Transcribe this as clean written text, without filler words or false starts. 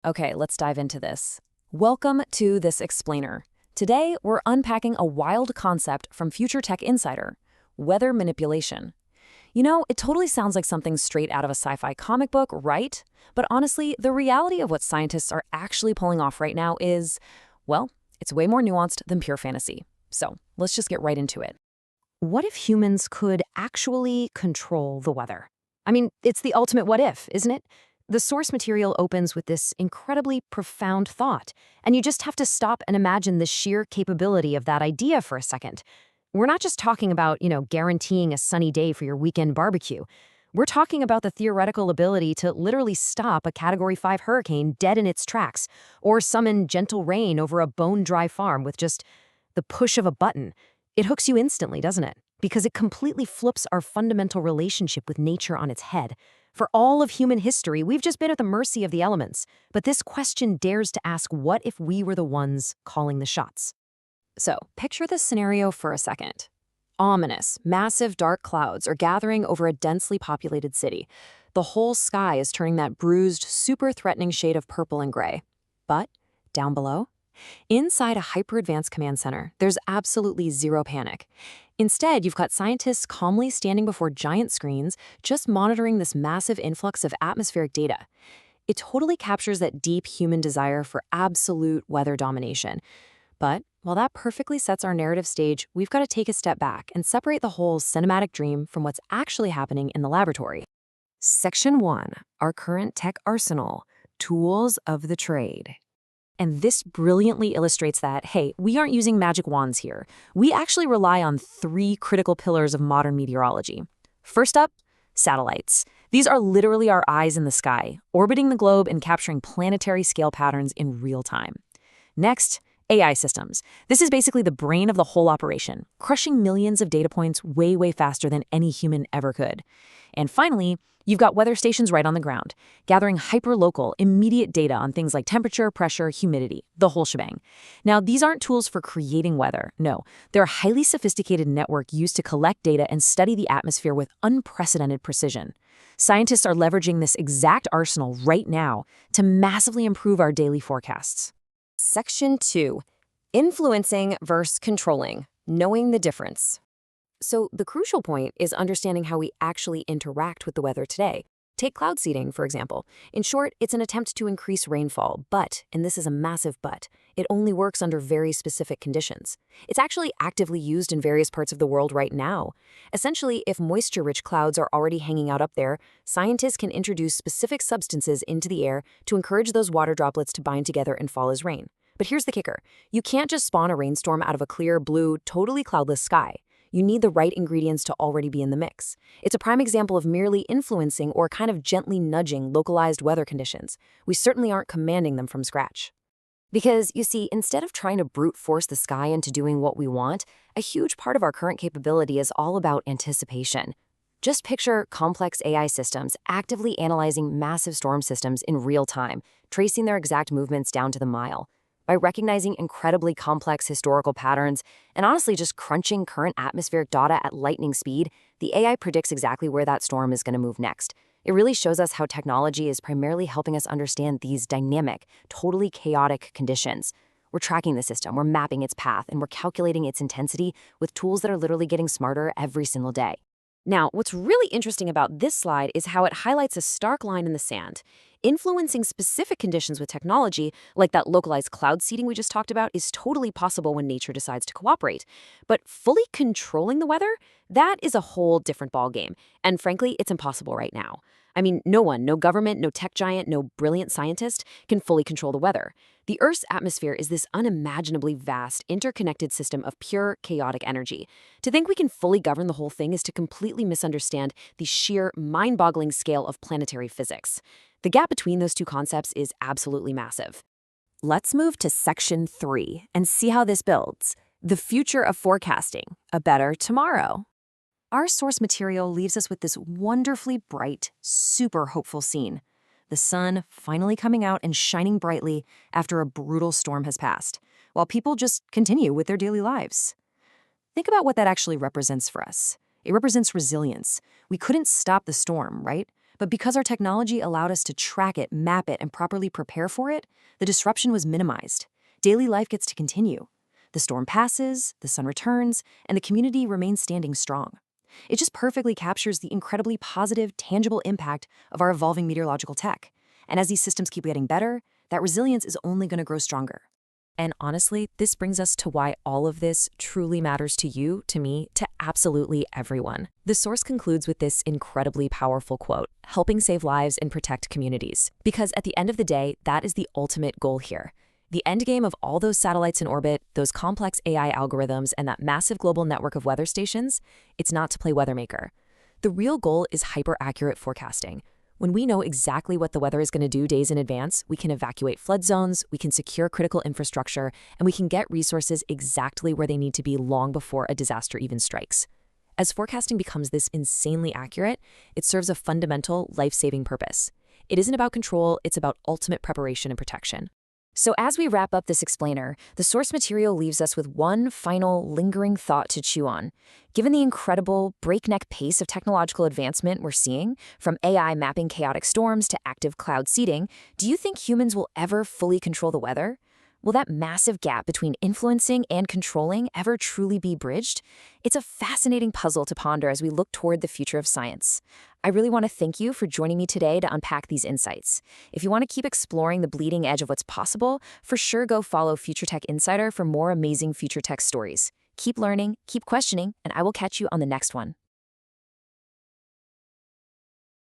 Okay, let's dive into this. Welcome to This Explainer. Today, we're unpacking a wild concept from Future Tech Insider: weather manipulation. You know, it totally sounds like something straight out of a sci-fi comic book, right? But honestly, the reality of what scientists are actually pulling off right now is, well, it's way more nuanced than pure fantasy. So, let's just get right into it. What if humans could actually control the weather? I mean, it's the ultimate what if, isn't it? The source material opens with this incredibly profound thought, and you just have to stop and imagine the sheer capability of that idea for a second. We're not just talking about, guaranteeing a sunny day for your weekend barbecue. We're talking about the theoretical ability to literally stop a Category 5 hurricane dead in its tracks, or summon gentle rain over a bone-dry farm with just the push of a button. It hooks you instantly, doesn't it? Because it completely flips our fundamental relationship with nature on its head. For all of human history, we've just been at the mercy of the elements. But this question dares to ask, what if we were the ones calling the shots? So, picture this scenario for a second. Ominous, massive dark clouds are gathering over a densely populated city. The whole sky is turning that bruised, super threatening shade of purple and gray. But down below, inside a hyper-advanced command center, there's absolutely zero panic. Instead, you've got scientists calmly standing before giant screens, just monitoring this massive influx of atmospheric data. It totally captures that deep human desire for absolute weather domination. But while that perfectly sets our narrative stage, we've got to take a step back and separate the whole cinematic dream from what's actually happening in the laboratory. Section 1, our current tech arsenal, tools of the trade. And this brilliantly illustrates that, hey, we aren't using magic wands here. We actually rely on three critical pillars of modern meteorology. First up, satellites. These are literally our eyes in the sky, orbiting the globe and capturing planetary scale patterns in real time. Next, AI systems. This is basically the brain of the whole operation, crushing millions of data points way, way faster than any human ever could. And finally, you've got weather stations right on the ground, gathering hyper-local, immediate data on things like temperature, pressure, humidity, the whole shebang. Now, these aren't tools for creating weather. No, they're a highly sophisticated network used to collect data and study the atmosphere with unprecedented precision. Scientists are leveraging this exact arsenal right now to massively improve our daily forecasts. Section 2, influencing versus controlling, knowing the difference. So the crucial point is understanding how we actually interact with the weather today. Take cloud seeding, for example. In short, it's an attempt to increase rainfall, but, and this is a massive but, it only works under very specific conditions. It's actually actively used in various parts of the world right now. Essentially, if moisture-rich clouds are already hanging out up there, scientists can introduce specific substances into the air to encourage those water droplets to bind together and fall as rain. But here's the kicker. You can't just spawn a rainstorm out of a clear, blue, totally cloudless sky. You need the right ingredients to already be in the mix. It's a prime example of merely influencing or kind of gently nudging localized weather conditions. We certainly aren't commanding them from scratch. Because, you see, instead of trying to brute force the sky into doing what we want, a huge part of our current capability is all about anticipation. Just picture complex AI systems actively analyzing massive storm systems in real time, tracing their exact movements down to the mile. By recognizing incredibly complex historical patterns and honestly just crunching current atmospheric data at lightning speed, the AI predicts exactly where that storm is going to move next. It really shows us how technology is primarily helping us understand these dynamic, totally chaotic conditions. We're tracking the system, we're mapping its path, and we're calculating its intensity with tools that are literally getting smarter every single day. Now, what's really interesting about this slide is how it highlights a stark line in the sand. Influencing specific conditions with technology, like that localized cloud seeding we just talked about, is totally possible when nature decides to cooperate. But fully controlling the weather, that is a whole different ballgame. And frankly, it's impossible right now. I mean, no one, no government, no tech giant, no brilliant scientist can fully control the weather. The Earth's atmosphere is this unimaginably vast, interconnected system of pure, chaotic energy. To think we can fully govern the whole thing is to completely misunderstand the sheer, mind-boggling scale of planetary physics. The gap between those two concepts is absolutely massive. Let's move to Section 3 and see how this builds. The future of forecasting, a better tomorrow. Our source material leaves us with this wonderfully bright, super hopeful scene. The sun finally coming out and shining brightly after a brutal storm has passed, while people just continue with their daily lives. Think about what that actually represents for us. It represents resilience. We couldn't stop the storm, right? But because our technology allowed us to track it, map it, and properly prepare for it, the disruption was minimized. Daily life gets to continue. The storm passes, the sun returns, and the community remains standing strong. It just perfectly captures the incredibly positive, tangible impact of our evolving meteorological tech. And as these systems keep getting better, that resilience is only going to grow stronger. And honestly, this brings us to why all of this truly matters to you, to me, to absolutely everyone. The source concludes with this incredibly powerful quote, helping save lives and protect communities. Because at the end of the day, that is the ultimate goal here. The end game of all those satellites in orbit, those complex AI algorithms, and that massive global network of weather stations, it's not to play weathermaker. The real goal is hyper-accurate forecasting. When we know exactly what the weather is going to do days in advance, we can evacuate flood zones, we can secure critical infrastructure, and we can get resources exactly where they need to be long before a disaster even strikes. As forecasting becomes this insanely accurate, it serves a fundamental, life-saving purpose. It isn't about control, it's about ultimate preparation and protection. So as we wrap up this explainer, the source material leaves us with one final, lingering thought to chew on. Given the incredible, breakneck pace of technological advancement we're seeing, from AI mapping chaotic storms to active cloud seeding, do you think humans will ever fully control the weather? Will that massive gap between influencing and controlling ever truly be bridged? It's a fascinating puzzle to ponder as we look toward the future of science. I really want to thank you for joining me today to unpack these insights. If you want to keep exploring the bleeding edge of what's possible, for sure go follow Future Tech Insider for more amazing future tech stories. Keep learning, keep questioning, and I will catch you on the next one.